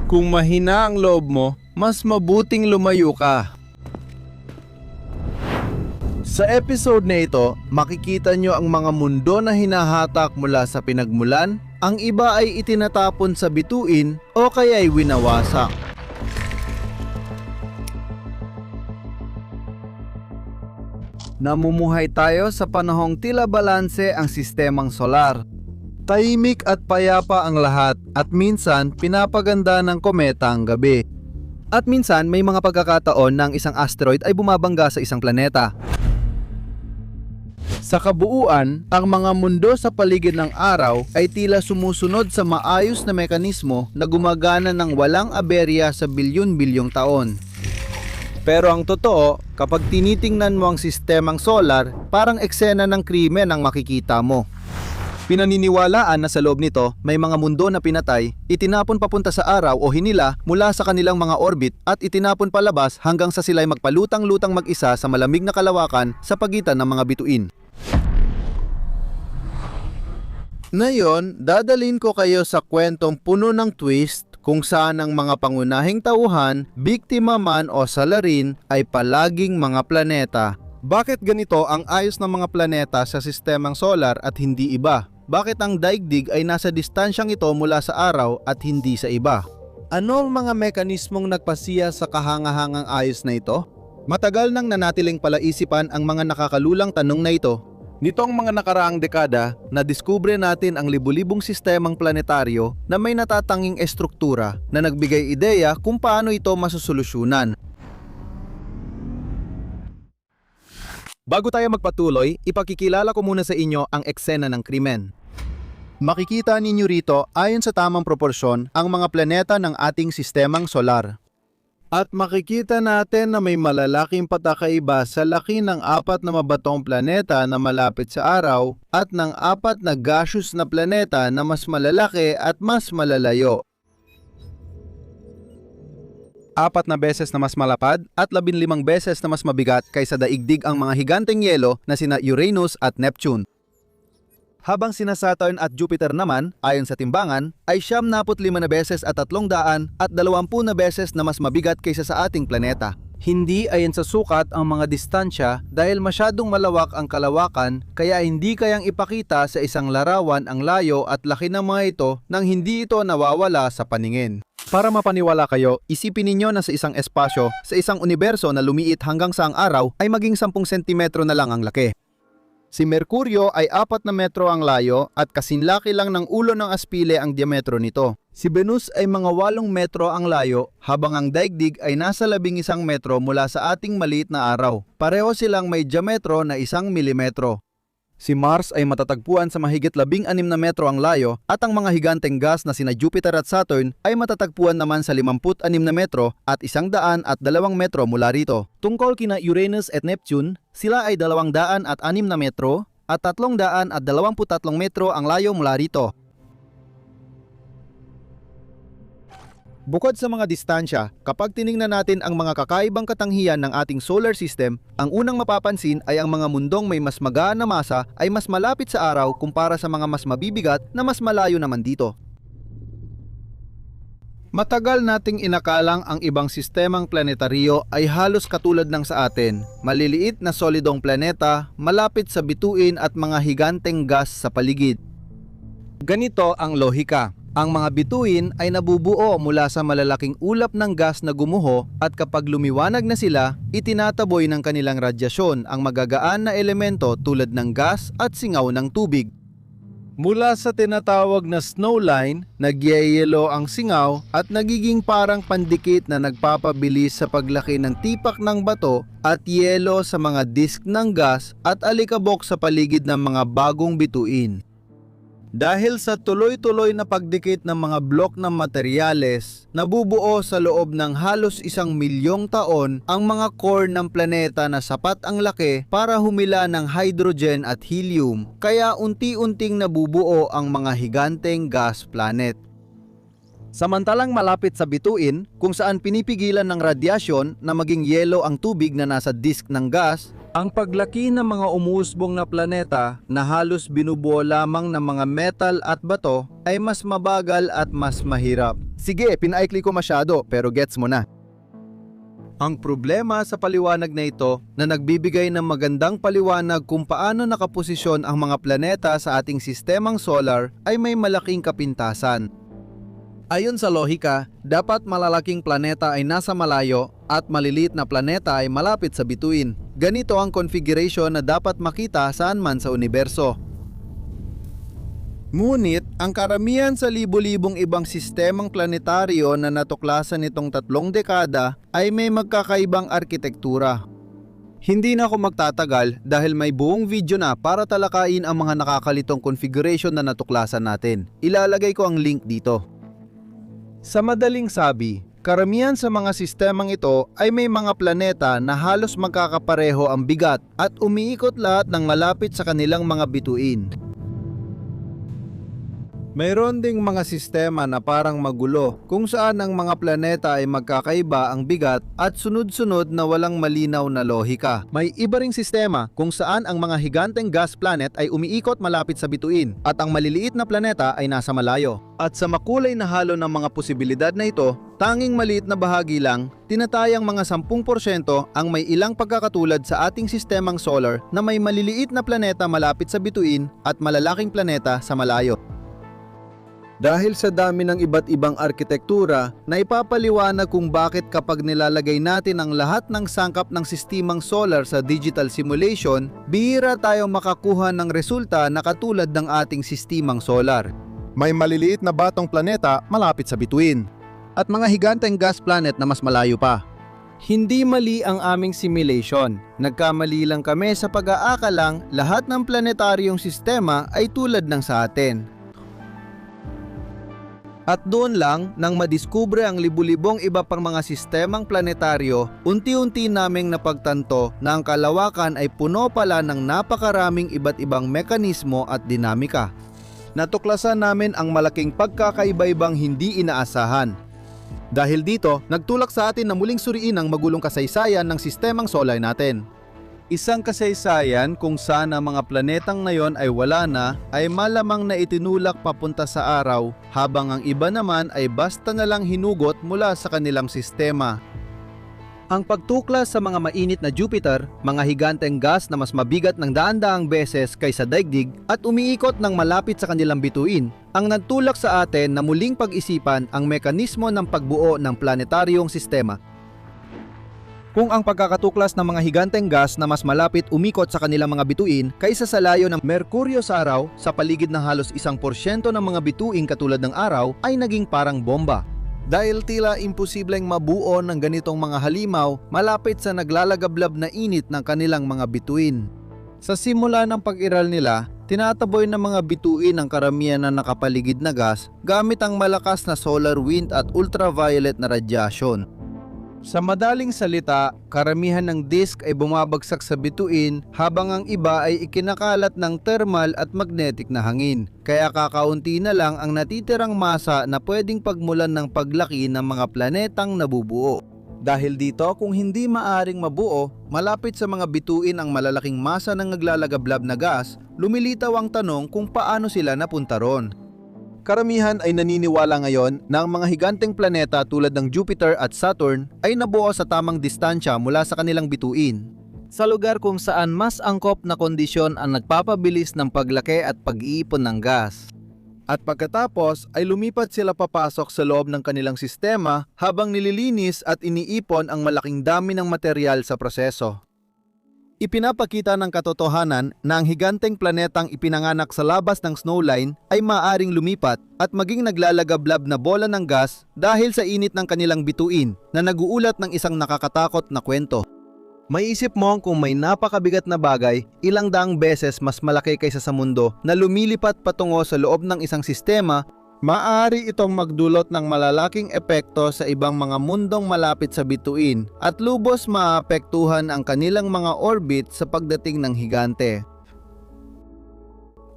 Kung mahina ang loob mo, mas mabuting lumayo ka. Sa episode na ito, makikita nyo ang mga mundo na hinahatak mula sa pinagmulan, ang iba ay itinatapon sa bituin o kaya'y winawasak. Namumuhay tayo sa panahong tila balanse ang sistemang solar. Tahimik at payapa ang lahat at minsan pinapaganda ng kometa ang gabi. At minsan may mga pagkakataon na ang isang asteroid ay bumabangga sa isang planeta. Sa kabuuan, ang mga mundo sa paligid ng araw ay tila sumusunod sa maayos na mekanismo na gumagana ng walang aberya sa bilyon-bilyong taon. Pero ang totoo, kapag tinitingnan mo ang sistemang solar, parang eksena ng krimen ang makikita mo. Pinaniniwalaan na sa loob nito, may mga mundo na pinatay, itinapon papunta sa araw o hinila mula sa kanilang mga orbit at itinapon palabas hanggang sa sila'y magpalutang-lutang mag-isa sa malamig na kalawakan sa pagitan ng mga bituin. Ngayon, dadalhin ko kayo sa kwentong puno ng twist kung saan ang mga pangunahing tauhan, biktima man o salarin ay palaging mga planeta. Bakit ganito ang ayos ng mga planeta sa sistemang solar at hindi iba? Bakit ang daigdig ay nasa distansyang ito mula sa araw at hindi sa iba? Ano ang mga mekanismong nagpasiya sa kahangahangang ayos na ito? Matagal nang nanatiling palaisipan ang mga nakakalulang tanong na ito. Nitong mga nakaraang dekada, nadiskubre natin ang libu-libong sistemang planetaryo na may natatanging estruktura na nagbigay ideya kung paano ito masusolusyunan. Bago tayo magpatuloy, ipakikilala ko muna sa inyo ang eksena ng krimen. Makikita ninyo rito ayon sa tamang proporsyon ang mga planeta ng ating sistemang solar. At makikita natin na may malalaking patakaiba sa laki ng 4 na mabatong planeta na malapit sa araw at ng 4 na gaseous na planeta na mas malalaki at mas malalayo. 4 na beses na mas malapad at 15 beses na mas mabigat kaysa daigdig ang mga higanteng yelo na sina Uranus at Neptune. Habang sina Saturn at Jupiter naman, ayon sa timbangan, ay 75 na beses at 300 at 20 na beses na mas mabigat kaysa sa ating planeta. Hindi ayon sa sukat ang mga distansya dahil masyadong malawak ang kalawakan kaya hindi kayang ipakita sa isang larawan ang layo at laki ng mga ito nang hindi ito nawawala sa paningin. Para mapaniwala kayo, isipin ninyo na sa isang espasyo, sa isang universo na lumiit hanggang sa ang araw ay maging 10 sentimetro na lang ang laki. Si Merkuryo ay 4 na metro ang layo at kasinlaki lang ng ulo ng aspile ang diametro nito. Si Venus ay mga 8 metro ang layo habang ang daigdig ay nasa 11 metro mula sa ating maliit na araw. Pareho silang may diametro na 1 milimetro. Si Mars ay matatagpuan sa mahigit 16 na metro ang layo at ang mga higanteng gas na sina Jupiter at Saturn ay matatagpuan naman sa 56 na metro at 102 metro mula rito. Tungkol kina Uranus at Neptune, sila ay 206 na metro at 323 metro ang layo mula rito. Bukod sa mga distansya, kapag tiningnan natin ang mga kakaibang katanghian ng ating solar system, ang unang mapapansin ay ang mga mundong may mas magaan na masa ay mas malapit sa araw kumpara sa mga mas mabibigat na mas malayo naman dito. Matagal nating inakalang ang ibang sistemang planetaryo ay halos katulad ng sa atin, maliliit na solidong planeta, malapit sa bituin at mga higanteng gas sa paligid. Ganito ang lohika. Ang mga bituin ay nabubuo mula sa malalaking ulap ng gas na gumuho at kapag lumiwanag na sila, itinataboy ng kanilang radyasyon ang magagaan na elemento tulad ng gas at singaw ng tubig. Mula sa tinatawag na snowline, nagyayelo ang singaw at nagiging parang pandikit na nagpapabilis sa paglaki ng tipak ng bato at yelo sa mga disk ng gas at alikabok sa paligid ng mga bagong bituin. Dahil sa tuloy-tuloy na pagdikit ng mga blok ng materyales, nabubuo sa loob ng halos 1 milyong taon ang mga core ng planeta na sapat ang laki para humila ng hydrogen at helium, kaya unti-unting nabubuo ang mga higanteng gas planet. Samantalang malapit sa bituin, kung saan pinipigilan ng radyasyon na maging yelo ang tubig na nasa disk ng gas, ang paglaki ng mga umuusbong na planeta na halos binubuo lamang ng mga metal at bato ay mas mabagal at mas mahirap. Sige, pinaikli ko masyado pero gets mo na. Ang problema sa paliwanag na ito na nagbibigay ng magandang paliwanag kung paano nakaposisyon ang mga planeta sa ating sistemang solar ay may malaking kapintasan. Ayon sa lohika, dapat malalaking planeta ay nasa malayo at maliliit na planeta ay malapit sa bituin. Ganito ang configuration na dapat makita saan man sa universo. Ngunit, ang karamihan sa libo-libong ibang sistemang planetaryo na natuklasan nitong 3 dekada ay may magkakaibang arkitektura. Hindi na ako magtatagal dahil may buong video na para talakayin ang mga nakakalitong configuration na natuklasan natin. Ilalagay ko ang link dito. Sa madaling sabi, karamihan sa mga sistemang ito ay may mga planeta na halos magkakapareho ang bigat at umiikot lahat ng malapit sa kanilang mga bituin. Mayroon ding mga sistema na parang magulo kung saan ang mga planeta ay magkakaiba ang bigat at sunod-sunod na walang malinaw na lohika. May iba ring sistema kung saan ang mga higanteng gas planet ay umiikot malapit sa bituin at ang maliliit na planeta ay nasa malayo. At sa makulay na halo ng mga posibilidad na ito, tanging maliit na bahagi lang, tinatayang mga 10% ang may ilang pagkakatulad sa ating sistemang solar na may maliliit na planeta malapit sa bituin at malalaking planeta sa malayo. Dahil sa dami ng iba't ibang arkitektura na ipapaliwanag kung bakit kapag nilalagay natin ang lahat ng sangkap ng sistemang solar sa digital simulation, bihira tayo makakuha ng resulta na katulad ng ating sistemang solar. May maliliit na batong planeta malapit sa bituin at mga higanteng gas planet na mas malayo pa. Hindi mali ang aming simulation. Nagkamali lang kami sa pag-aakalang lahat ng planetaryong sistema ay tulad ng sa atin. At doon lang, nang madiskubre ang libu-libong iba pang mga sistemang planetaryo, unti-unti naming napagtanto na ang kalawakan ay puno pala ng napakaraming iba't ibang mekanismo at dinamika. Natuklasan namin ang malaking pagkakaiba-ibang hindi inaasahan. Dahil dito, nagtulak sa atin na muling suriin ang magulong kasaysayan ng sistemang solar natin. Isang kasaysayan kung saan ang mga planetang na yon ay wala na ay malamang na itinulak papunta sa araw habang ang iba naman ay basta na lang hinugot mula sa kanilang sistema. Ang pagtuklas sa mga mainit na Jupiter, mga higanteng gas na mas mabigat ng daan-daang beses kaysa daigdig at umiikot ng malapit sa kanilang bituin, ang nagtulak sa atin na muling pag-isipan ang mekanismo ng pagbuo ng planetaryong sistema. Kung ang pagkakatuklas ng mga higanteng gas na mas malapit umikot sa kanilang mga bituin kaysa sa layo ng Merkuryo sa araw sa paligid ng halos 1% ng mga bituin katulad ng araw ay naging parang bomba. Dahil tila imposibleng mabuo ng ganitong mga halimaw malapit sa naglalagablab na init ng kanilang mga bituin. Sa simula ng pag-iral nila, tinataboy ng mga bituin ang karamihan na nakapaligid na gas gamit ang malakas na solar wind at ultraviolet na radiation. Sa madaling salita, karamihan ng disk ay bumabagsak sa bituin habang ang iba ay ikinakalat ng thermal at magnetic na hangin. Kaya kakaunti na lang ang natitirang masa na pwedeng pagmulan ng paglaki ng mga planetang nabubuo. Dahil dito, kung hindi maaring mabuo, malapit sa mga bituin ang malalaking masa ng naglalagablab na gas, lumilitaw ang tanong kung paano sila napunta ron. Karamihan ay naniniwala ngayon na ang mga higanteng planeta tulad ng Jupiter at Saturn ay nabuo sa tamang distansya mula sa kanilang bituin, sa lugar kung saan mas angkop na kondisyon ang nagpapabilis ng paglaki at pag-iipon ng gas. At pagkatapos ay lumipat sila papasok sa loob ng kanilang sistema habang nililinis at iniipon ang malaking dami ng material sa proseso. Ipinapakita ng katotohanan na ang higanteng planetang ipinanganak sa labas ng snowline ay maaaring lumipat at maging naglalagablab na bola ng gas dahil sa init ng kanilang bituin na naguulat ng isang nakakatakot na kwento. Maiisip mo kung may napakabigat na bagay, ilang daang beses mas malaki kaysa sa mundo na lumilipat patungo sa loob ng isang sistema, maaari itong magdulot ng malalaking epekto sa ibang mga mundong malapit sa bituin at lubos maapektuhan ang kanilang mga orbit sa pagdating ng higante.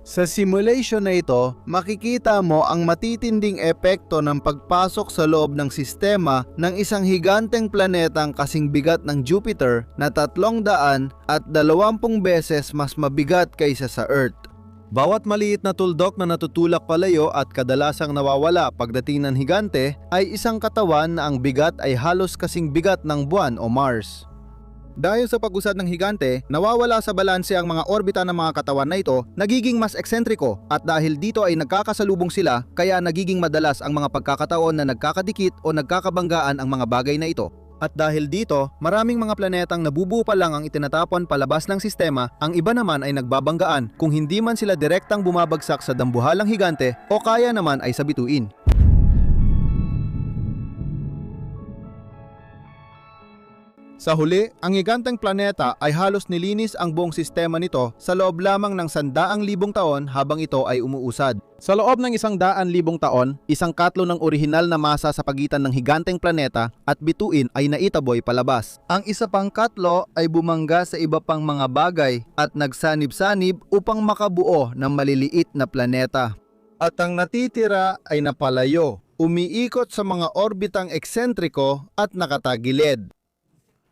Sa simulation na ito, makikita mo ang matitinding epekto ng pagpasok sa loob ng sistema ng isang higanteng planetang kasing bigat ng Jupiter na 320 beses mas mabigat kaysa sa Earth. Bawat maliit na tuldok na natutulak palayo at kadalasang nawawala pagdating ng higante ay isang katawan na ang bigat ay halos kasing bigat ng buwan o Mars. Dahil sa pag-usad ng higante, nawawala sa balanse ang mga orbita ng mga katawan na ito, nagiging mas eksentriko at dahil dito ay nagkakasalubong sila kaya nagiging madalas ang mga pagkakataon na nagkakadikit o nagkakabanggaan ang mga bagay na ito. At dahil dito, maraming mga planetang nabubuo pa lang ang itinatapon palabas ng sistema, ang iba naman ay nagbabanggaan kung hindi man sila direktang bumabagsak sa dambuhalang higante o kaya naman ay sa bituin. Sa huli, ang higanteng planeta ay halos nilinis ang buong sistema nito sa loob lamang ng 100,000 taon habang ito ay umuusad. Sa loob ng 100,000 taon, isang katlo ng orihinal na masa sa pagitan ng higanteng planeta at bituin ay naitaboy palabas. Ang isa pang katlo ay bumangga sa iba pang mga bagay at nagsanib-sanib upang makabuo ng maliliit na planeta. At ang natitira ay napalayo, umiikot sa mga orbitang eksentriko at nakatagilid.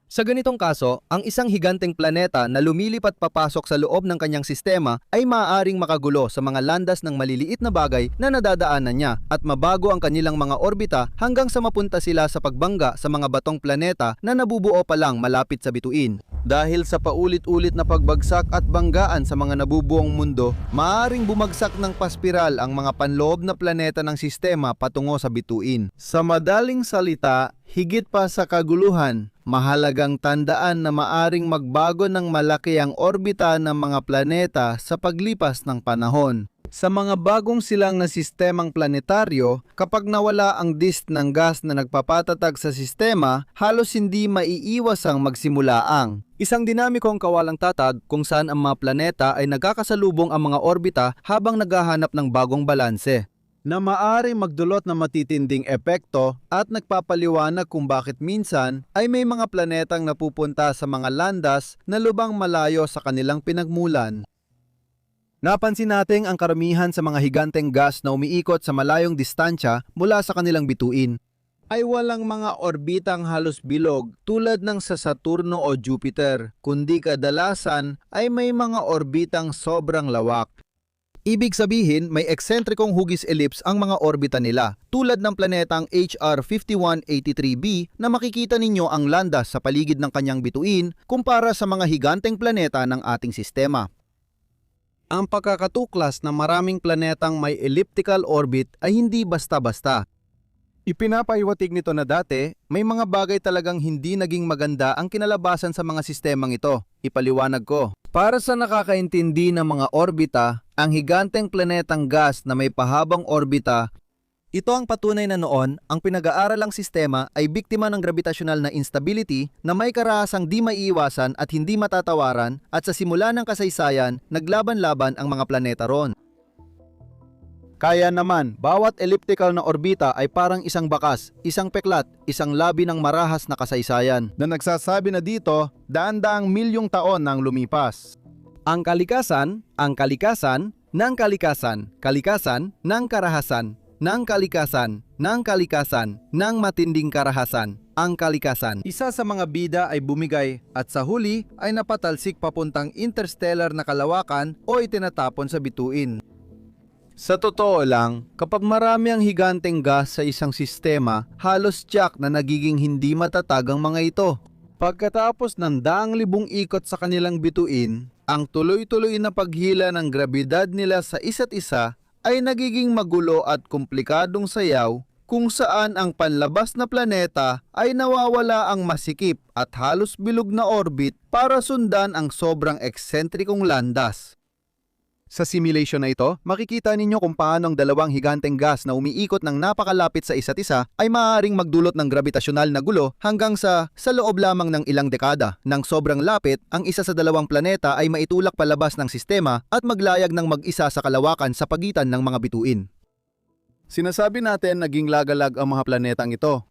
Sa ganitong kaso, ang isang higanteng planeta na lumilipat papasok sa loob ng kanyang sistema ay maaaring makagulo sa mga landas ng maliliit na bagay na nadadaanan niya at mabago ang kanilang mga orbita hanggang sa mapunta sila sa pagbangga sa mga batong planeta na nabubuo pa lang malapit sa bituin. Dahil sa paulit-ulit na pagbagsak at banggaan sa mga nabubuong mundo, maaaring bumagsak ng paspiral ang mga panloob na planeta ng sistema patungo sa bituin. Sa madaling salita, higit pa sa kaguluhan, mahalagang tandaan na maaring magbago ng malaki ang orbita ng mga planeta sa paglipas ng panahon. Sa mga bagong silang na sistemang planetaryo, kapag nawala ang disk ng gas na nagpapatatag sa sistema, halos hindi maiiwas ang magsimulaang isang dinamikong kawalang tatag kung saan ang mga planeta ay nagkakasalubong ang mga orbita habang naghahanap ng bagong balanse, na maaari magdulot ng matitinding epekto at nagpapaliwanag kung bakit minsan ay may mga planetang napupunta sa mga landas na lubang malayo sa kanilang pinagmulan. Napansin natin ang karamihan sa mga higanteng gas na umiikot sa malayong distansya mula sa kanilang bituin ay walang mga orbitang halos bilog tulad ng sa Saturno o Jupiter, kundi kadalasan ay may mga orbitang sobrang lawak. Ibig sabihin, may eksentrikong hugis ellipse ang mga orbita nila, tulad ng planetang HR 5183b na makikita ninyo ang landas sa paligid ng kanyang bituin kumpara sa mga higanteng planeta ng ating sistema. Ang pagkakatuklas ng maraming planetang may elliptical orbit ay hindi basta-basta. Ipinapaiwatig nito na dati, may mga bagay talagang hindi naging maganda ang kinalabasan sa mga sistemang ito. Ipaliwanag ko. Para sa nakakaintindi ng mga orbita, ang higanteng planetang gas na may pahabang orbita, ito ang patunay na noon ang pinag-aaralang sistema ay biktima ng gravitational na instability na may karahasang di maiiwasan at hindi matatawaran at sa simula ng kasaysayan, naglaban-laban ang mga planeta ron. Kaya naman, bawat elliptical na orbita ay parang isang bakas, isang peklat, isang labi ng marahas na kasaysayan na nagsasabi na dito, daan-daang milyong taon nang lumipas. Ang kalikasan, ng kalikasan, kalikasan, ng karahasan, ng kalikasan, ng kalikasan, ng matinding karahasan, ang kalikasan. Isa sa mga bida ay bumigay at sa huli ay napatalsik papuntang interstellar na kalawakan o itinatapon sa bituin. Sa totoo lang, kapag marami ang higanteng gas sa isang sistema, halos tiyak na nagiging hindi matatag ang mga ito. Pagkatapos ng daang libong ikot sa kanilang bituin, ang tuloy-tuloy na paghila ng grabidad nila sa isa't isa ay nagiging magulo at komplikadong sayaw kung saan ang panlabas na planeta ay nawawala ang masikip at halos bilog na orbit para sundan ang sobrang eksentrikong landas. Sa simulation na ito, makikita ninyo kung paano ang dalawang higanteng gas na umiikot ng napakalapit sa isa't isa ay maaaring magdulot ng gravitasyonal na gulo hanggang sa loob lamang ng ilang dekada. Nang sobrang lapit, ang isa sa dalawang planeta ay maitulak palabas ng sistema at maglayag ng mag-isa sa kalawakan sa pagitan ng mga bituin. Sinasabi natin naging lagalag ang mga planetang ito.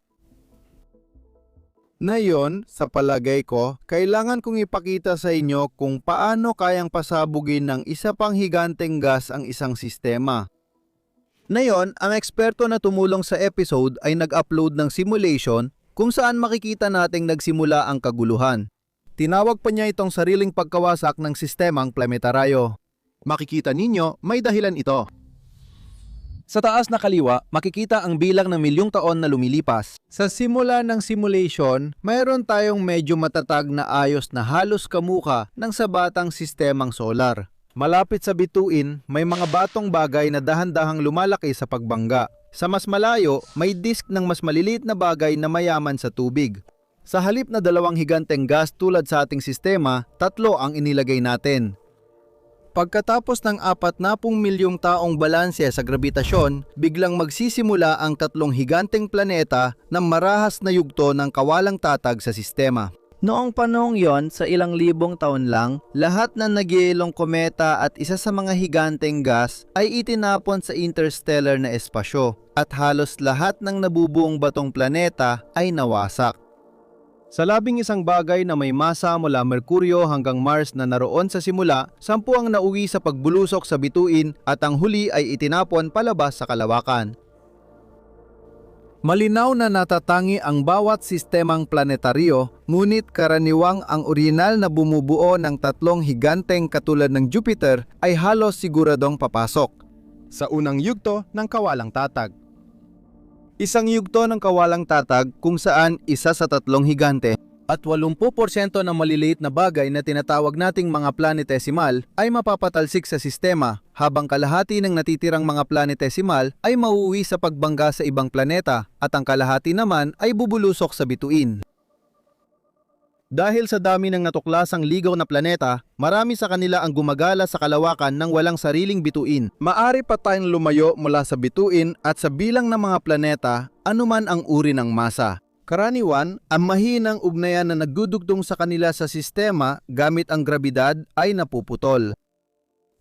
Ngayon, sa palagay ko, kailangan kong ipakita sa inyo kung paano kayang pasabugin ng isa pang higanteng gas ang isang sistema. Ngayon, ang eksperto na tumulong sa episode ay nag-upload ng simulation kung saan makikita nating nagsimula ang kaguluhan. Tinawag pa niya itong sariling pagkawasak ng sistemang planetaryo. Makikita ninyo, may dahilan ito. Sa taas na kaliwa, makikita ang bilang ng milyong taon na lumilipas. Sa simula ng simulation, mayroon tayong medyo matatag na ayos na halos kamuka ng sa batang sistemang solar. Malapit sa bituin, may mga batong bagay na dahan-dahang lumalaki sa pagbangga. Sa mas malayo, may disk ng mas maliliit na bagay na mayaman sa tubig. Sa halip na dalawang higanteng gas tulad sa ating sistema, 3 ang inilagay natin. Pagkatapos ng 40 milyong taong balanse sa grabitasyon, biglang magsisimula ang 3 higanteng planeta na marahas na yugto ng kawalang tatag sa sistema. Noong panahong yon, sa ilang libong taon lang, lahat na nagyelong kometa at isa sa mga higanteng gas ay itinapon sa interstellar na espasyo at halos lahat ng nabubuong batong planeta ay nawasak. Sa 11 bagay na may masa mula Merkuryo hanggang Mars na naroon sa simula, 10 ang nauwi sa pagbulusok sa bituin at ang huli ay itinapon palabas sa kalawakan. Malinaw na natatangi ang bawat sistemang planetaryo, ngunit karaniwang ang orihinal na bumubuo ng 3 higanteng katulad ng Jupiter ay halos siguradong papasok sa unang yugto ng kawalang tatag. Isang yugto ng kawalang tatag kung saan isa sa 3 higante at 80% ng maliliit na bagay na tinatawag nating mga planetesimal ay mapapatalsik sa sistema, habang kalahati ng natitirang mga planetesimal ay mauuwi sa pagbangga sa ibang planeta at ang kalahati naman ay bubulusok sa bituin. Dahil sa dami ng natuklasang ligaw na planeta, marami sa kanila ang gumagala sa kalawakan ng walang sariling bituin. Maari pa tayong lumayo mula sa bituin at sa bilang ng mga planeta, anuman ang uri ng masa. Karaniwan, ang mahinang ugnayan na nagdudugtong sa kanila sa sistema gamit ang grabidad ay napuputol.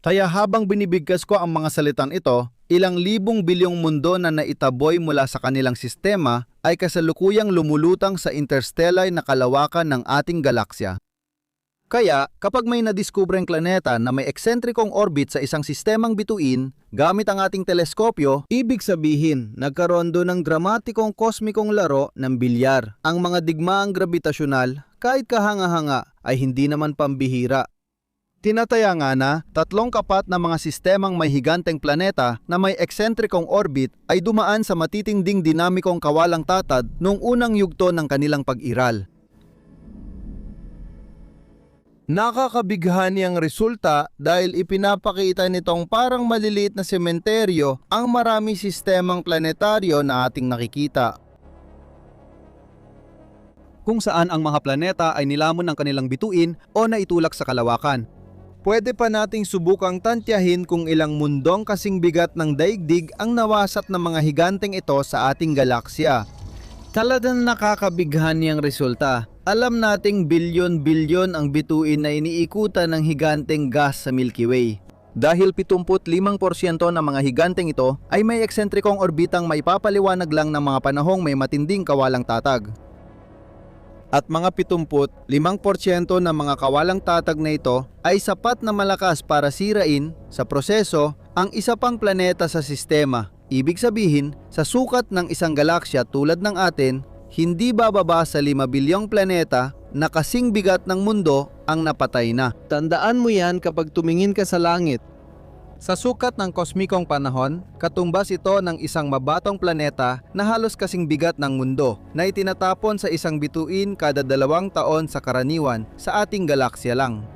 Kaya habang binibigkas ko ang mga salitang ito, ilang libong bilyong mundo na naitaboy mula sa kanilang sistema ay kasalukuyang lumulutang sa interstellar na kalawakan ng ating galaksya. Kaya, kapag may nadiskubreng planeta na may eksentrikong orbit sa isang sistemang bituin, gamit ang ating teleskopyo, ibig sabihin, nagkaroon doon ng dramatikong kosmikong laro ng bilyar. Ang mga digmaang gravitasyonal, kahit kahanga-hanga, ay hindi naman pambihira. Tinataya nga na 3 kapat na mga sistemang may higanteng planeta na may eksentrikong orbit ay dumaan sa matitinding dinamikong kawalang tatad noong unang yugto ng kanilang pag-iral. Nakakabighani ang resulta dahil ipinapakita nitong parang maliliit na sementeryo ang marami sistemang planetaryo na ating nakikita. Kung saan ang mga planeta ay nilamon ng kanilang bituin o naitulak sa kalawakan. Pwede pa nating subukang tantyahin kung ilang mundong kasing bigat ng daigdig ang nawasat ng mga higanteng ito sa ating galaksya. Talagang nakakabighani ang resulta. Alam nating bilyon-bilyon ang bituin na iniikutan ng higanteng gas sa Milky Way. Dahil 75% ng mga higanteng ito ay may eksentrikong orbitang maipapaliwanag lang ng mga panahong may matinding kawalang tatag. At mga 75% ng mga kawalang tatag na ito ay sapat na malakas para sirain sa proseso ang isa pang planeta sa sistema. Ibig sabihin, sa sukat ng isang galaksya tulad ng atin, hindi bababa sa 5 bilyong planeta na kasing bigat ng mundo ang napatay na. Tandaan mo yan kapag tumingin ka sa langit. Sa sukat ng kosmikong panahon, katumbas ito ng isang mabatong planeta na halos kasing bigat ng mundo na itinatapon sa isang bituin kada 2 taon sa karaniwan sa ating galaksya lang.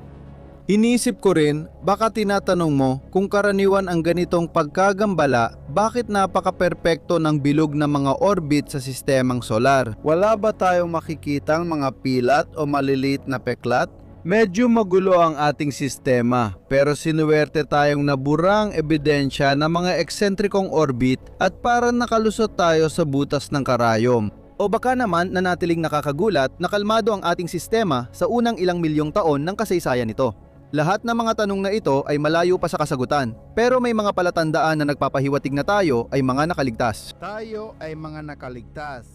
Iniisip ko rin, baka tinatanong mo kung karaniwan ang ganitong pagkagambala, bakit napaka-perpekto ng bilog na mga orbit sa sistemang solar? Wala ba tayong makikitang mga pilat o maliliit na peklat? Medyo magulo ang ating sistema, pero sinuwerte tayong naburang ebidensya ng mga eksentrikong orbit at parang nakalusot tayo sa butas ng karayom. O baka naman nanatiling nakakagulat na kalmado ang ating sistema sa unang ilang milyong taon ng kasaysayan nito. Lahat ng mga tanong na ito ay malayo pa sa kasagutan, pero may mga palatandaan na nagpapahiwatig na tayo ay mga nakaligtas. Tayo ay mga nakaligtas.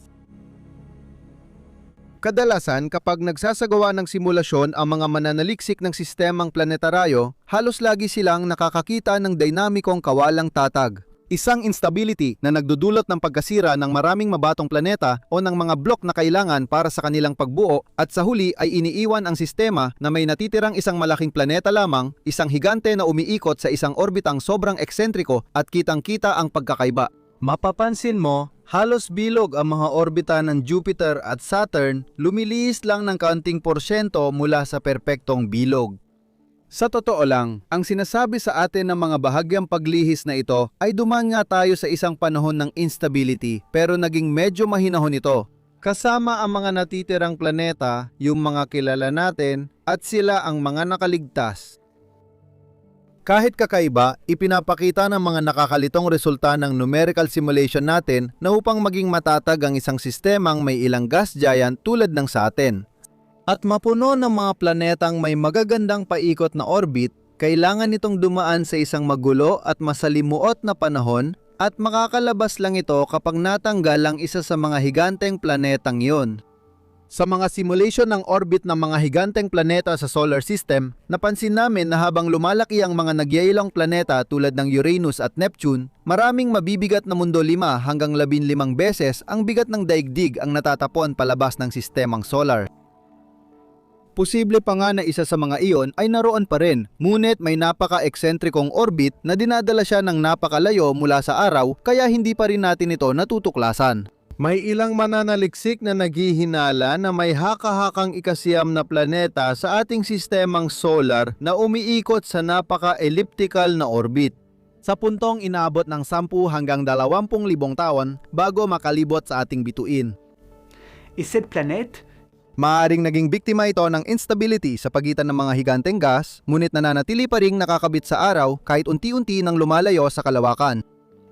Kadalasan kapag nagsasagawa ng simulasyon ang mga mananaliksik ng sistemang planetaryo, halos lagi silang nakakakita ng dinamikong kawalang tatag. Isang instability na nagdudulot ng pagkasira ng maraming mabatong planeta o ng mga blok na kailangan para sa kanilang pagbuo, at sa huli ay iniiwan ang sistema na may natitirang isang malaking planeta lamang, isang higante na umiikot sa isang orbitang sobrang eksentriko at kitang-kita ang pagkakaiba. Mapapansin mo, halos bilog ang mga orbita ng Jupiter at Saturn, lumilihis lang ng kaunting porsyento mula sa perpektong bilog. Sa totoo lang, ang sinasabi sa atin ng mga bahagyang paglihis na ito ay dumaan nga tayo sa isang panahon ng instability, pero naging medyo mahinahon ito. Kasama ang mga natitirang planeta, yung mga kilala natin, at sila ang mga nakaligtas. Kahit kakaiba, ipinapakita ng mga nakakalitong resulta ng numerical simulation natin na upang maging matatag ang isang sistemang may ilang gas giant tulad ng sa atin. At mapuno ng mga planetang may magagandang paikot na orbit, kailangan itong dumaan sa isang magulo at masalimuot na panahon, at makakalabas lang ito kapag natanggal ang isa sa mga higanteng planetang yon. Sa mga simulation ng orbit ng mga higanteng planeta sa solar system, napansin namin na habang lumalaki ang mga nagyayalong planeta tulad ng Uranus at Neptune, maraming mabibigat na mundo 5 hanggang 15 beses ang bigat ng daigdig ang natatapon palabas ng sistemang solar. Posible pa nga na isa sa mga iyon ay naroon pa rin, ngunit may napaka-eksentrikong orbit na dinadala siya ng napakalayo mula sa araw, kaya hindi pa rin natin ito natutuklasan. May ilang mananaliksik na naghihinala na may haka-hakang ikasiyam na planeta sa ating sistemang solar na umiikot sa napaka-elliptical na orbit. Sa puntong inaabot ng 10 hanggang 20,000 taon bago makalibot sa ating bituin. Is it planet? Maaaring naging biktima ito ng instability sa pagitan ng mga higanteng gas, ngunit nananatili pa ring nakakabit sa araw kahit unti-unti nang lumalayo sa kalawakan.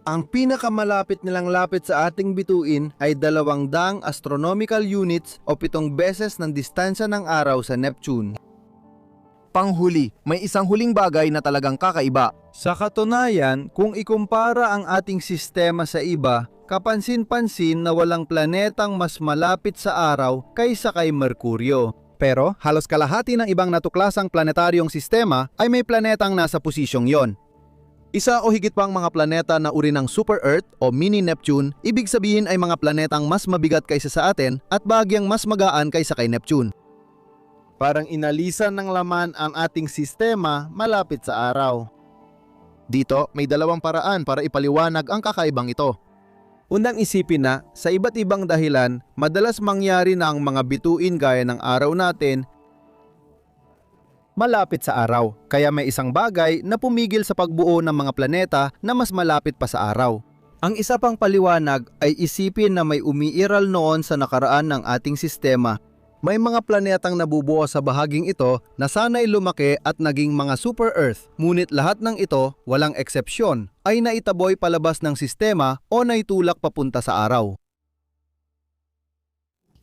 Ang pinakamalapit nilang lapit sa ating bituin ay 200 astronomical units o 7 beses ng distansya ng araw sa Neptune. Panghuli, may isang huling bagay na talagang kakaiba. Sa katunayan, kung ikumpara ang ating sistema sa iba, kapansin-pansin na walang planetang mas malapit sa araw kaysa kay Merkuryo. Pero halos kalahati ng ibang natuklasang planetaryong sistema ay may planetang nasa posisyong yon. Isa o higit pang mga planeta na uri ng Super Earth o Mini Neptune, ibig sabihin ay mga planetang mas mabigat kaysa sa atin at bahagyang mas magaan kaysa kay Neptune. Parang inalisan ng laman ang ating sistema malapit sa araw. Dito, may dalawang paraan para ipaliwanag ang kakaibang ito. Unang isipin na, sa iba't ibang dahilan, madalas mangyari na ang mga bituin gaya ng araw natin malapit sa araw, kaya may isang bagay na pumigil sa pagbuo ng mga planeta na mas malapit pa sa araw. Ang isa pang paliwanag ay isipin na may umiiral noon sa nakaraan ng ating sistema. May mga planetang nabubuo sa bahaging ito na sana'y lumaki at naging mga super Earth, ngunit lahat ng ito, walang eksepsyon, ay naitaboy palabas ng sistema o naitulak papunta sa araw.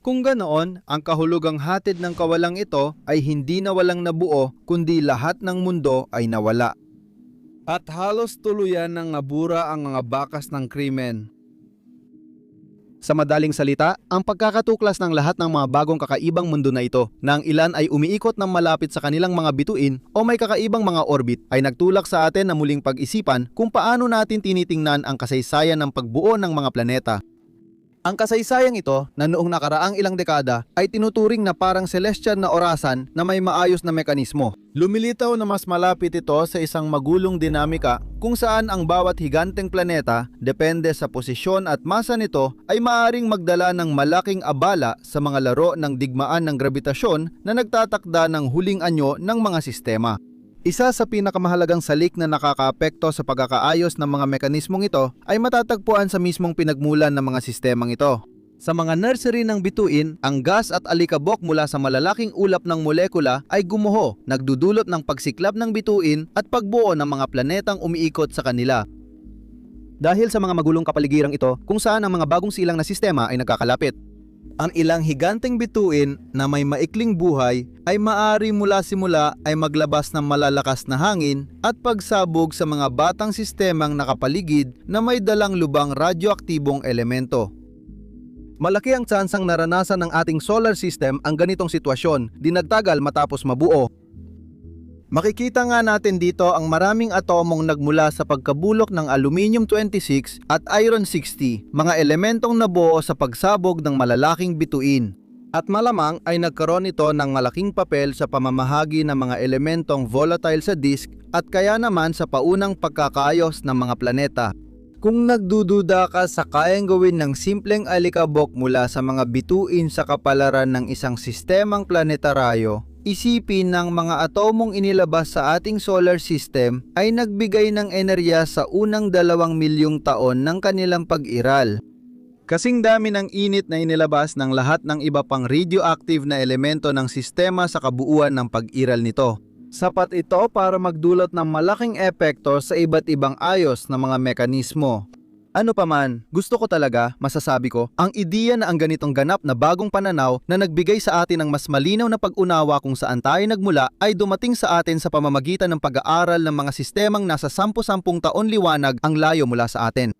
Kung ganoon, ang kahulugang hatid ng kawalang ito ay hindi na walang nabuo, kundi lahat ng mundo ay nawala. At halos tuluyan ng nabura ang mga bakas ng krimen. Sa madaling salita, ang pagkakatuklas ng lahat ng mga bagong kakaibang mundo na ito, na ang ilan ay umiikot ng malapit sa kanilang mga bituin o may kakaibang mga orbit, ay nagtulak sa atin na muling pag-isipan kung paano natin tinitingnan ang kasaysayan ng pagbuo ng mga planeta. Ang kasaysayang ito na noong nakaraang ilang dekada ay tinuturing na parang celestial na orasan na may maayos na mekanismo. Lumilitaw na mas malapit ito sa isang magulong dinamika kung saan ang bawat higanteng planeta, depende sa posisyon at masa nito, ay maaaring magdala ng malaking abala sa mga laro ng digmaan ng grabitasyon na nagtatakda ng huling anyo ng mga sistema. Isa sa pinakamahalagang salik na nakakaapekto sa pagkakaayos ng mga mekanismong ito ay matatagpuan sa mismong pinagmulan ng mga sistemang ito. Sa mga nursery ng bituin, ang gas at alikabok mula sa malalaking ulap ng molekula ay gumuho, nagdudulot ng pagsiklab ng bituin at pagbuo ng mga planetang umiikot sa kanila. Dahil sa mga magulong kapaligirang ito, kung saan ang mga bagong silang na sistema ay nagkakalapit. Ang ilang higanteng bituin na may maikling buhay ay maaari mula simula ay maglabas ng malalakas na hangin at pagsabog sa mga batang sistemang nakapaligid na may dalang lubang radyoaktibong elemento. Malaki ang tsansang naranasan ng ating solar system ang ganitong sitwasyon, di nagtagal matapos mabuo. Makikita nga natin dito ang maraming atomong nagmula sa pagkabulok ng aluminium-26 at iron-60, mga elementong nabuo sa pagsabog ng malalaking bituin. At malamang ay nagkaroon ito ng malaking papel sa pamamahagi ng mga elementong volatile sa disk at kaya naman sa paunang pagkakaayos ng mga planeta. Kung nagdududa ka sa kayang gawin ng simpleng alikabok mula sa mga bituin sa kapalaran ng isang sistemang planetaryo, isipin ng mga atomong inilabas sa ating solar system ay nagbigay ng enerhiya sa unang 2 milyong taon ng kanilang pag-iral. Kasing dami ng init na inilabas ng lahat ng iba pang radioactive na elemento ng sistema sa kabuuan ng pag-iral nito. Sapat ito para magdulot ng malaking epekto sa iba't ibang ayos ng mga mekanismo. Ano pa man, gusto ko talaga, masasabi ko, ang ideya na ang ganitong ganap na bagong pananaw na nagbigay sa atin ng mas malinaw na pag-unawa kung saan tayo nagmula ay dumating sa atin sa pamamagitan ng pag-aaral ng mga sistemang nasa 10-10 taon liwanag ang layo mula sa atin.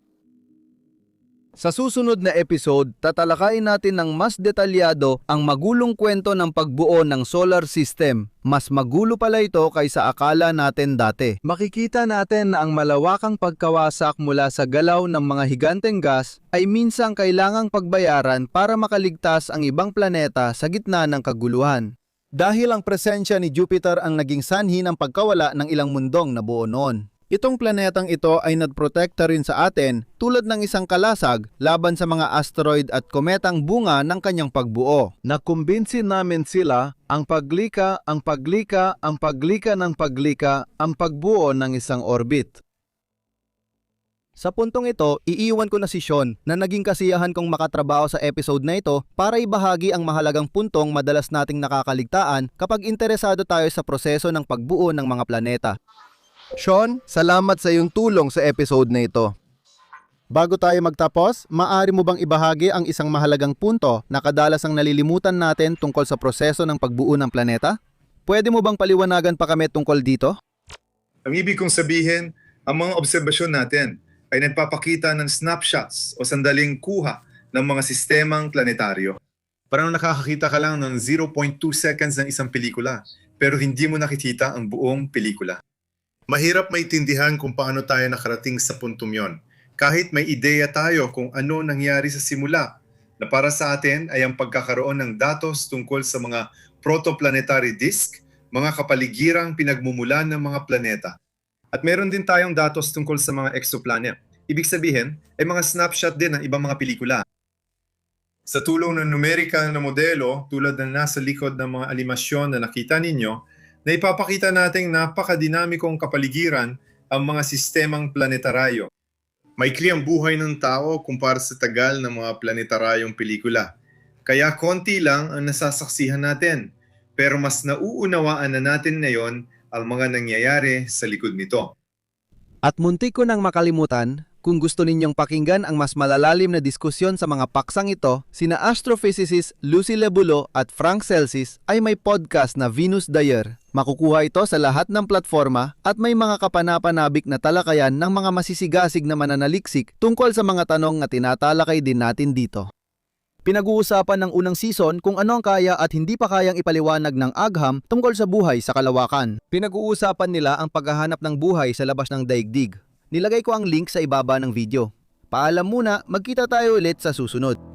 Sa susunod na episode, tatalakayin natin ng mas detalyado ang magulong kwento ng pagbuo ng solar system. Mas magulo pala ito kaysa akala natin dati. Makikita natin na ang malawakang pagkawasak mula sa galaw ng mga higanteng gas ay minsang kailangang pagbayaran para makaligtas ang ibang planeta sa gitna ng kaguluhan. Dahil ang presensya ni Jupiter ang naging sanhi ng pagkawala ng ilang mundong nabuo noon. Itong planetang ito ay nagprotekta rin sa atin tulad ng isang kalasag laban sa mga asteroid at kometang bunga ng kanyang pagbuo. Nakumbinsin namin sila ang paglika ng paglika ang pagbuo ng isang orbit. Sa puntong ito, iiwan ko na si Sean na naging kasiyahan kong makatrabaho sa episode na ito para ibahagi ang mahalagang puntong madalas nating nakakaligtaan kapag interesado tayo sa proseso ng pagbuo ng mga planeta. Sean, salamat sa iyong tulong sa episode na ito. Bago tayo magtapos, maaari mo bang ibahagi ang isang mahalagang punto na kadalas ang nalilimutan natin tungkol sa proseso ng pagbuo ng planeta? Pwede mo bang paliwanagan pa kami tungkol dito? Ang ibig kong sabihin, ang mga obserbasyon natin ay nagpapakita ng snapshots o sandaling kuha ng mga sistemang planetaryo. Parang nakakakita ka lang ng 0.2 seconds ng isang pelikula, pero hindi mo nakikita ang buong pelikula. Mahirap maintindihan kung paano tayo nakarating sa puntong yon. Kahit may ideya tayo kung ano nangyari sa simula, na para sa atin ay ang pagkakaroon ng datos tungkol sa mga protoplanetary disk, mga kapaligirang pinagmumulan ng mga planeta. At meron din tayong datos tungkol sa mga exoplanet. Ibig sabihin, ay mga snapshot din ng ibang mga pelikula. Sa tulong ng numerikal na modelo, tulad ng nasa likod ng mga animasyon na nakita ninyo, na ipapakita nating napakadinamikong kapaligiran ang mga sistemang planetaryo. Maikli ang buhay ng tao kumpara sa tagal ng mga planetaryong pelikula. Kaya konti lang ang nasasaksihan natin, pero mas nauunawaan na natin ngayon ang mga nangyayari sa likod nito. At muntik ko nang makalimutan, kung gusto ninyong pakinggan ang mas malalalim na diskusyon sa mga paksang ito, sina astrophysicist Lucy Lebulo at Frank Celsis ay may podcast na Venus the Year. Makukuha ito sa lahat ng platforma at may mga kapanapanabik na talakayan ng mga masisigasig na mananaliksik tungkol sa mga tanong na tinatalakay din natin dito. Pinag-uusapan ng unang season kung ano ang kaya at hindi pa kayang ipaliwanag ng agham tungkol sa buhay sa kalawakan. Pinag-uusapan nila ang paghahanap ng buhay sa labas ng daigdig. Nilagay ko ang link sa ibaba ng video. Paalam muna, magkita tayo ulit sa susunod.